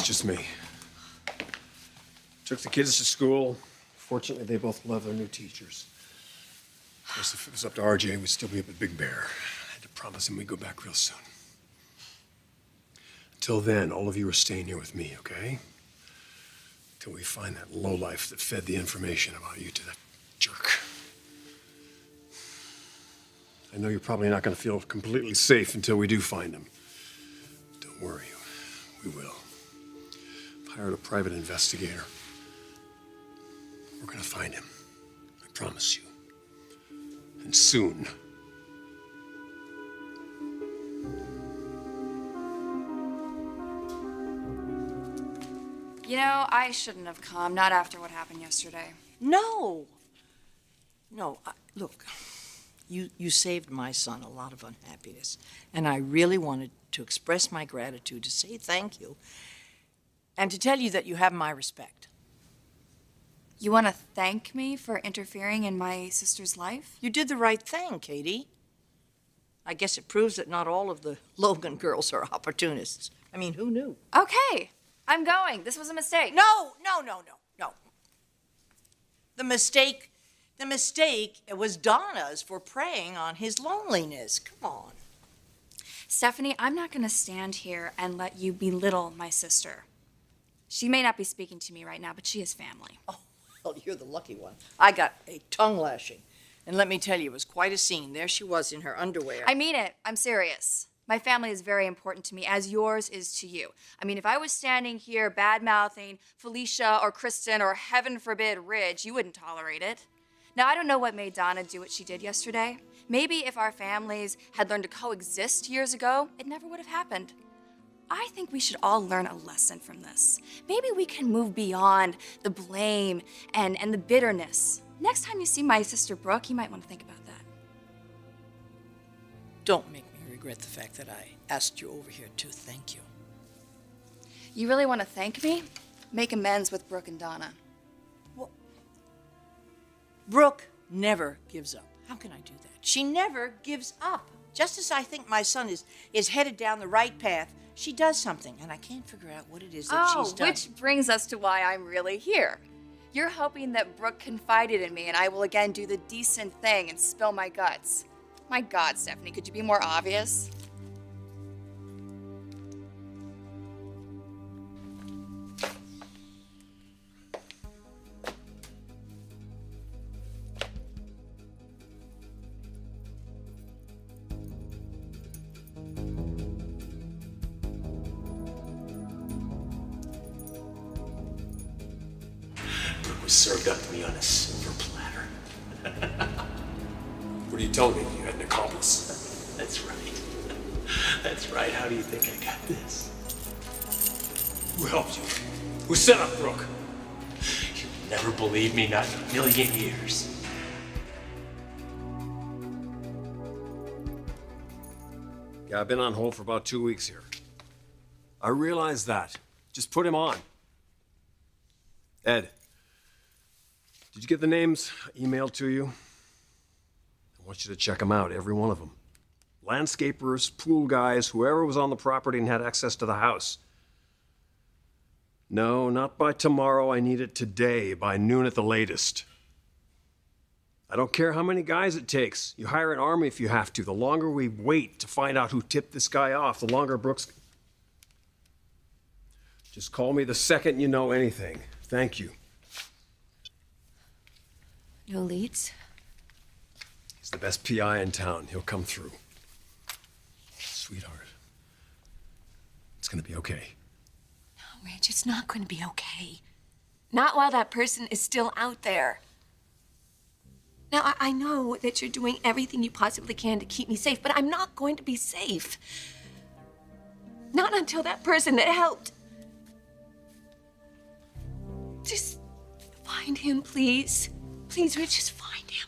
just me. Took the kids to school. Fortunately, they both love their new teachers. Of course, if it was up to RJ, we'd still be up at Big Bear. I had to promise him we'd go back real soon. Until then, all of you are staying here with me, okay? Till we find that lowlife that fed the information about you to that jerk. I know you're probably not going to feel completely safe until we do find him. Don't worry, we will. I've hired a private investigator. We're going to find him. I promise you. And soon. You know, I shouldn't have come, not after what happened yesterday. No. Look, you saved my son a lot of unhappiness, and I really wanted to express my gratitude, to say thank you, and to tell you that you have my respect. You want to thank me for interfering in my sister's life? You did the right thing, Katie. I guess it proves that not all of the Logan girls are opportunists. I mean, who knew? Okay, I'm going. This was a mistake. No. The mistake was Donna's for preying on his loneliness. Come on. Stephanie, I'm not going to stand here and let you belittle my sister. She may not be speaking to me right now, but she is family. Oh, well, you're the lucky one. I got a tongue lashing. And let me tell you, it was quite a scene. There she was in her underwear. I mean it. I'm serious. My family is very important to me, as yours is to you. I mean, if I was standing here bad-mouthing Felicia or Kristen or, heaven forbid, Ridge, you wouldn't tolerate it. Now, I don't know what made Donna do what she did yesterday. Maybe if our families had learned to coexist years ago, it never would have happened. I think we should all learn a lesson from this. Maybe we can move beyond the blame and the bitterness. Next time you see my sister Brooke, you might want to think about that. Don't make me regret the fact that I asked you over here to thank you. You really want to thank me? Make amends with Brooke and Donna. Well, Brooke never gives up. How can I do that? She never gives up. Just as I think my son is headed down the right path, she does something, and I can't figure out what it is that she's done. Which brings us to why I'm really here. You're hoping that Brooke confided in me and I will again do the decent thing and spill my guts. My God, Stephanie, could you be more obvious? Served up to me on a silver platter. What are you telling me? You had an accomplice? That's right. That's right. How do you think I got this? Who helped you? Who set up Brooke? You'll never believe me, not in a million years. Yeah, I've been on hold for about 2 weeks here. I realize that. Just put him on. Ed. Did you get the names emailed to you? I want you to check them out, every one of them. Landscapers, pool guys, whoever was on the property and had access to the house. No, not by tomorrow. I need it today, by noon at the latest. I don't care how many guys it takes. You hire an army if you have to. The longer we wait to find out who tipped this guy off, the longer Brooks... Just call me the second you know anything. Thank you. No leads? He's the best PI in town. He'll come through. Sweetheart, it's gonna be okay. No, Ridge, it's not going to be okay. Not while that person is still out there. Now, I know that you're doing everything you possibly can to keep me safe, but I'm not going to be safe. Not until that person that helped. Just find him, please. Please, Rich, just find him.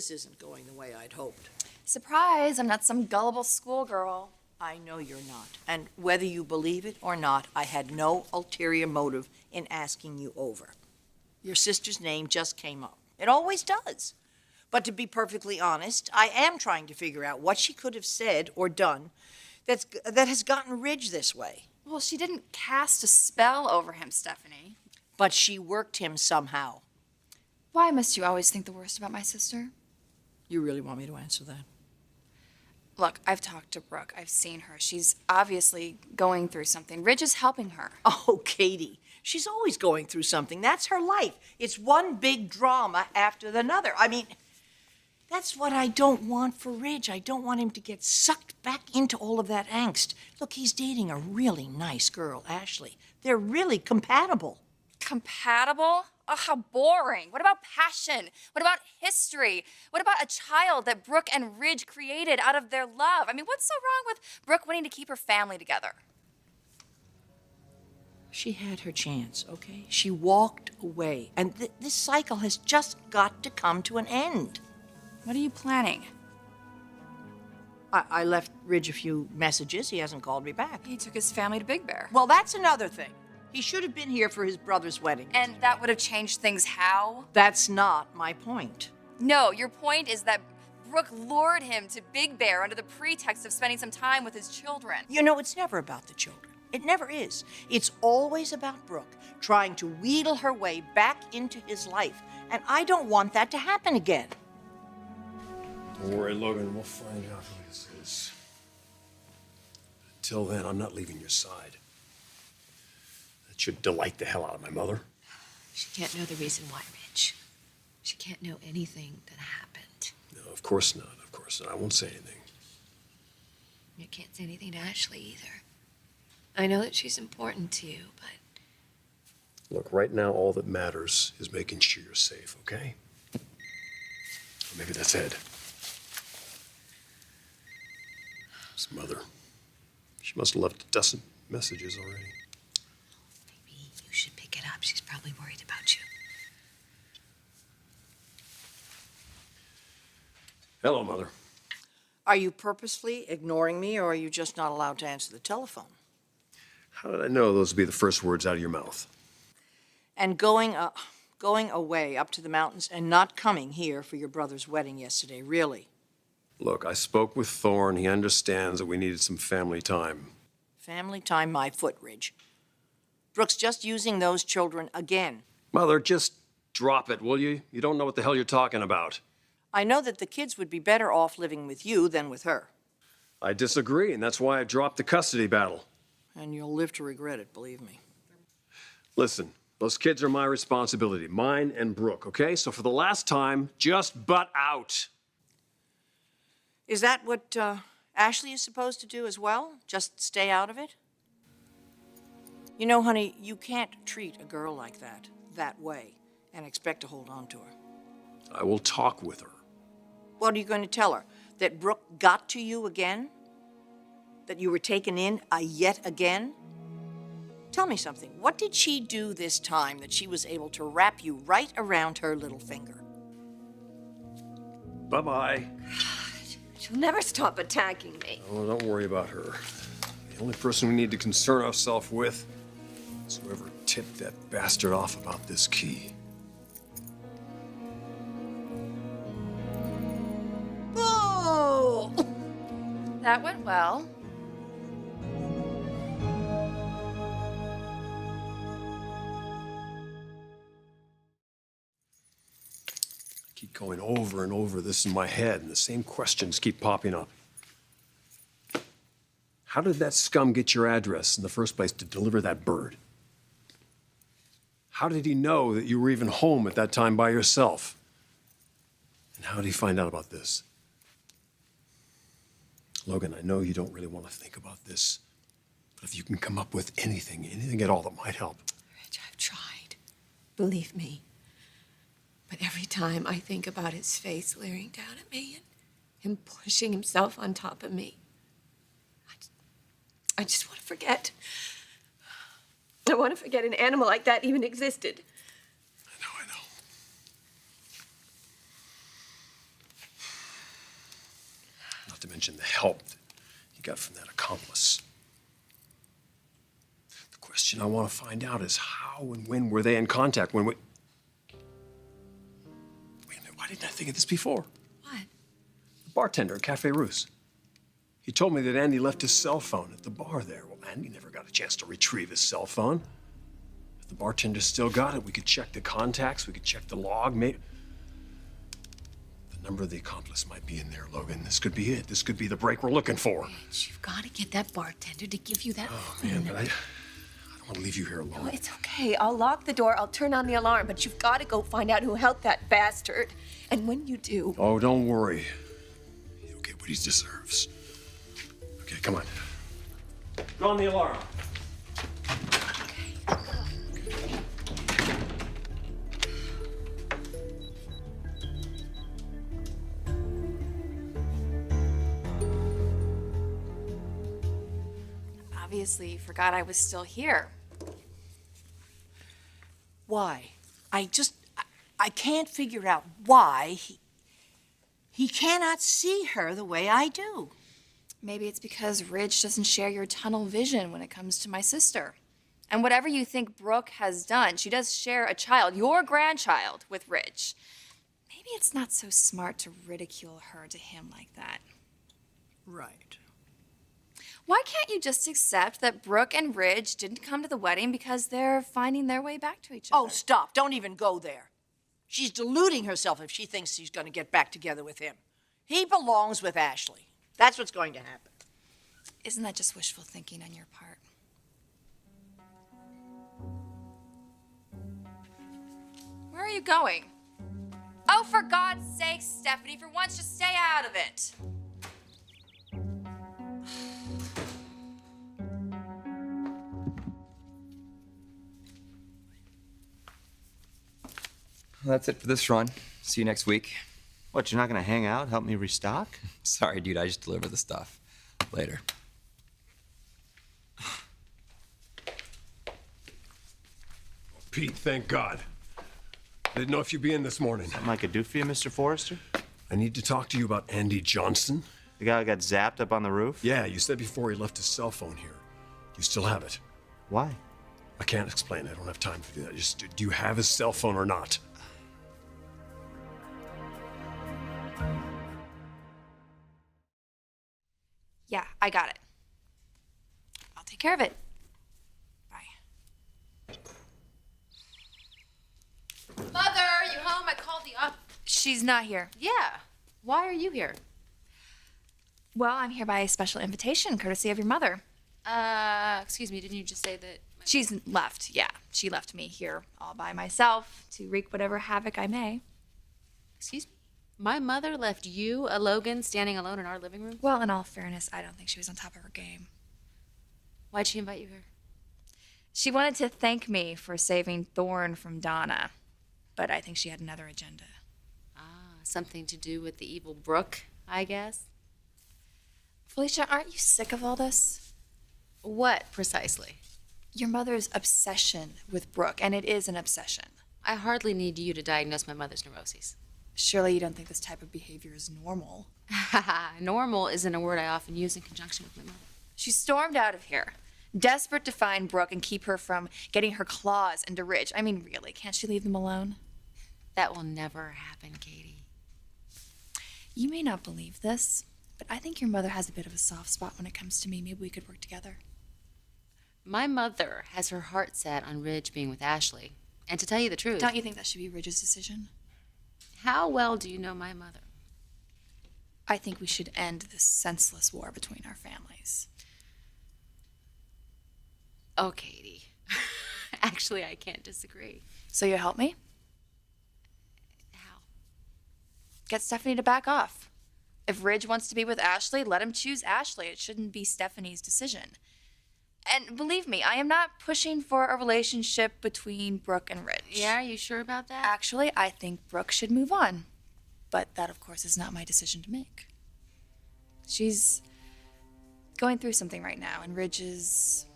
this isn't going the way I'd hoped. Surprise, I'm not some gullible schoolgirl. I know you're not. And whether you believe it or not, I had no ulterior motive in asking you over. Your sister's name just came up. It always does. But to be perfectly honest, I am trying to figure out what she could have said or done that has gotten Ridge this way. Well, she didn't cast a spell over him, Stephanie. But she worked him somehow. Why must you always think the worst about my sister? You really want me to answer that? Look, I've talked to Brooke. I've seen her. She's obviously going through something. Ridge is helping her. Oh, Katie, she's always going through something. That's her life. It's one big drama after another. I mean, that's what I don't want for Ridge. I don't want him to get sucked back into all of that angst. Look, he's dating a really nice girl, Ashley. They're really compatible. Compatible? Oh, how boring. What about passion? What about history? What about a child that Brooke and Ridge created out of their love? I mean, what's so wrong with Brooke wanting to keep her family together? She had her chance, okay? She walked away. And this cycle has just got to come to an end. What are you planning? I left Ridge a few messages. He hasn't called me back. He took his family to Big Bear. Well, that's another thing. He should have been here for his brother's wedding. And that would have changed things how? That's not my point. No, your point is that Brooke lured him to Big Bear under the pretext of spending some time with his children. You know, it's never about the children. It never is. It's always about Brooke trying to wheedle her way back into his life. And I don't want that to happen again. Don't worry, Logan. We'll find out who this is. Until then, I'm not leaving your side. That should delight the hell out of my mother. She can't know the reason why, Ridge. She can't know anything that happened. No, of course not. Of course not. I won't say anything. You can't say anything to Ashley either. I know that she's important to you, but Look, right now, all that matters is making sure you're safe, okay? Or maybe that's Ed. His mother. She must have left a dozen messages already. maybe you should pick it up. She's probably worried about you. Hello, Mother. Are you purposely ignoring me, or are you just not allowed to answer the telephone? How did I know those would be the first words out of your mouth? And going away up to the mountains and not coming here for your brother's wedding yesterday, really? Look, I spoke with Thorne. He understands that we needed some family time. Family time, my foot, Ridge. Brooke's just using those children again. Mother, just drop it, will you? You don't know what the hell you're talking about. I know that the kids would be better off living with you than with her. I disagree, and that's why I dropped the custody battle. And you'll live to regret it, believe me. Listen, those kids are my responsibility, mine and Brooke, okay? So for the last time, just butt out. Is that what Ashley is supposed to do as well? Just stay out of it? You know, honey, you can't treat a girl like that way, and expect to hold on to her. I will talk with her. What are you going to tell her? That Brooke got to you again? That you were taken in yet again? Tell me something. What did she do this time that she was able to wrap you right around her little finger? Bye-bye. She'll never stop attacking me. Oh, don't worry about her. The only person we need to concern ourselves with is whoever tipped that bastard off about this key. Oh! That went well. I keep going over and over this in my head, and the same questions keep popping up. How did that scum get your address in the first place to deliver that bird? How did he know that you were even home at that time by yourself? And how did he find out about this? Logan, I know you don't really want to think about this, but if you can come up with anything at all that might help. Rich, I've tried. Believe me. But every time I think about his face leering down at me and him pushing himself on top of me, I just want to forget. I want to forget an animal like that even existed. I know. to mention the help that he got from that accomplice. The question I want to find out is how and when were they in contact? Wait a minute, why didn't I think of this before? What? The bartender at Cafe Russe. He told me that Andy left his cell phone at the bar there. Well, Andy never got a chance to retrieve his cell phone. If the bartender still got it, we could check the contacts, we could check the log, maybe. The number of the accomplice might be in there, Logan. This could be it. This could be the break we're looking for. You've got to get that bartender to give you that Oh, phone. man, but I don't want to leave you here alone. No, it's okay. I'll lock the door. I'll turn on the alarm. But you've got to go find out who helped that bastard. And when you do... Oh, don't worry. He'll get what he deserves. Okay, come on. Go on the alarm. Obviously, you forgot I was still here. Why? I can't figure out why he cannot see her the way I do. Maybe it's because Ridge doesn't share your tunnel vision when it comes to my sister. And whatever you think Brooke has done, she does share a child, your grandchild, with Ridge. Maybe it's not so smart to ridicule her to him like that. Right. Why can't you just accept that Brooke and Ridge didn't come to the wedding because they're finding their way back to each other? Oh, stop. Don't even go there. She's deluding herself if she thinks she's going to get back together with him. He belongs with Ashley. That's what's going to happen. Isn't that just wishful thinking on your part? Where are you going? Oh, for God's sake, Stephanie, for once, just stay out of it. Well, that's it for this run. See you next week. What, you're not gonna hang out, help me restock? Sorry, dude, I just deliver the stuff. Later. Pete, thank God. I didn't know if you'd be in this morning. Something I could do for you, Mr. Forrester? I need to talk to you about Andy Johnson. The guy who got zapped up on the roof? Yeah, you said before he left his cell phone here. You still have it. Why? I can't explain. I don't have time to do that. Just, do you have his cell phone or not? Yeah, I got it. I'll take care of it. Bye. Mother, are you home? I called the office. She's not here. Yeah. Why are you here? Well, I'm here by a special invitation, courtesy of your mother. Excuse me, didn't you just say that? She's left, yeah. She left me here all by myself to wreak whatever havoc I may. Excuse me? My mother left you, a Logan, standing alone in our living room? Well, in all fairness, I don't think she was on top of her game. Why'd she invite you here? She wanted to thank me for saving Thorne from Donna, but I think she had another agenda. Ah, something to do with the evil Brooke, I guess? Felicia, aren't you sick of all this? What, precisely? Your mother's obsession with Brooke, and it is an obsession. I hardly need you to diagnose my mother's neuroses. Surely you don't think this type of behavior is normal. Normal isn't a word I often use in conjunction with my mother. She stormed out of here, desperate to find Brooke and keep her from getting her claws into Ridge. I mean, really, can't she leave them alone? That will never happen, Katie. You may not believe this, but I think your mother has a bit of a soft spot when it comes to me. Maybe we could work together. My mother has her heart set on Ridge being with Ashley. And to tell you the truth... Don't you think that should be Ridge's decision? How well do you know my mother? I think we should end this senseless war between our families. Oh, Katie. Actually, I can't disagree. So you help me? How? Get Stephanie to back off. If Ridge wants to be with Ashley, let him choose Ashley. It shouldn't be Stephanie's decision. And believe me, I am not pushing for a relationship between Brooke and Ridge. Yeah, are you sure about that? Actually, I think Brooke should move on. But that, of course, is not my decision to make. She's going through something right now, and Ridge is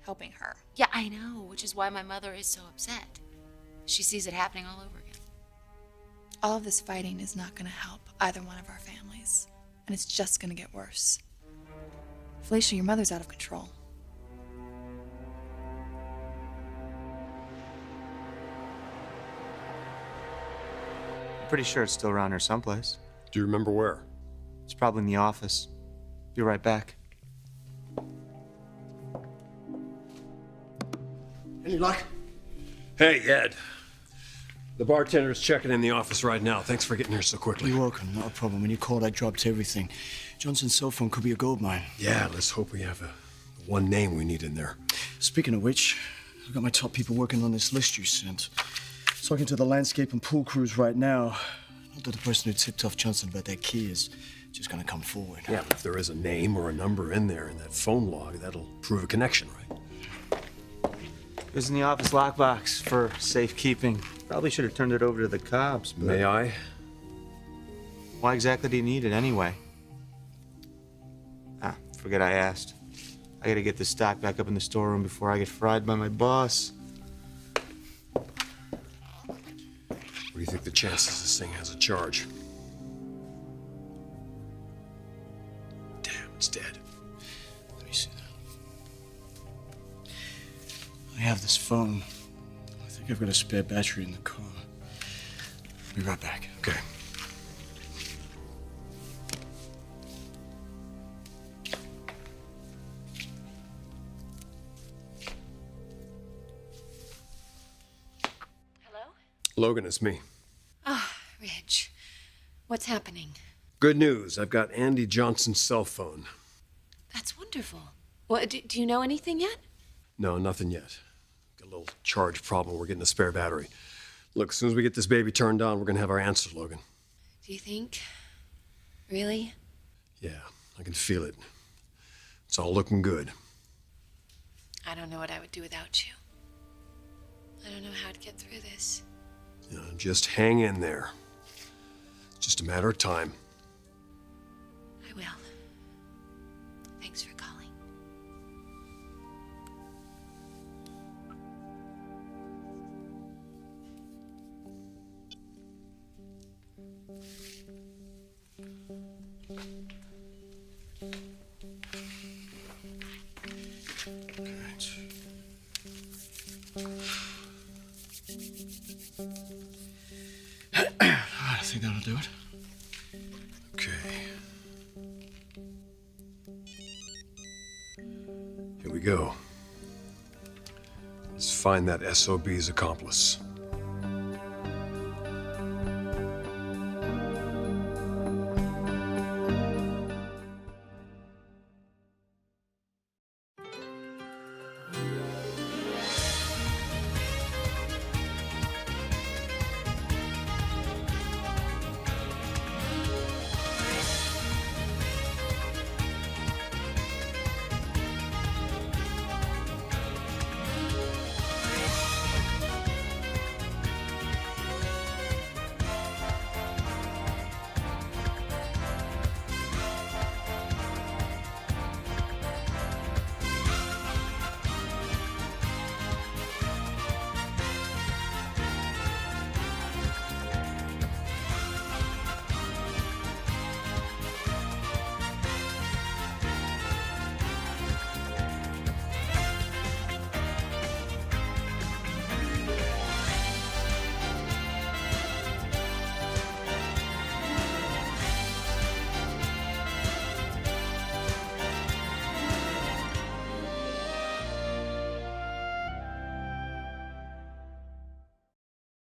helping her. Yeah, I know, which is why my mother is so upset. She sees it happening all over again. All of this fighting is not going to help either one of our families. and it's just gonna get worse. Felicia, your mother's out of control. I'm pretty sure it's still around here someplace. Do you remember where? It's probably in the office. Be right back. Any luck? Hey, Ed. The bartender's checking in the office right now. Thanks for getting here so quickly. You're welcome. Not a problem. When you called, I dropped everything. Johnson's cell phone could be a gold mine. Yeah, let's hope we have the one name we need in there. Speaking of which, I've got my top people working on this list you sent. Talking to the landscape and pool crews right now. Not that the person who tipped off Johnson about that key is just gonna come forward. Yeah, but if there is a name or a number in there in that phone log, that'll prove a connection, right? It was in the office lockbox for safekeeping. Probably should have turned it over to the cops, but... May I? Why exactly do you need it anyway? Ah, forget I asked. I gotta get this stock back up in the storeroom before I get fried by my boss. What do you think the chances this thing has a charge? Damn, it's dead. Let me see that. I have this phone. I think I've got a spare battery in the car. I'll be right back. Okay. Hello? Logan, it's me. Ah, Ridge. What's happening? Good news. I've got Andy Johnson's cell phone. That's wonderful. Well, do you know anything yet? No, nothing yet. Got a little charge problem. We're getting a spare battery. Look, as soon as we get this baby turned on, we're gonna have our answer, Logan. Do you think? Really? Yeah, I can feel it. It's all looking good. I don't know what I would do without you. I don't know how to get through this. You know, just hang in there. It's just a matter of time. I will. Thanks for calling. I think that'll do it. Okay. Here we go. Let's find that SOB's accomplice.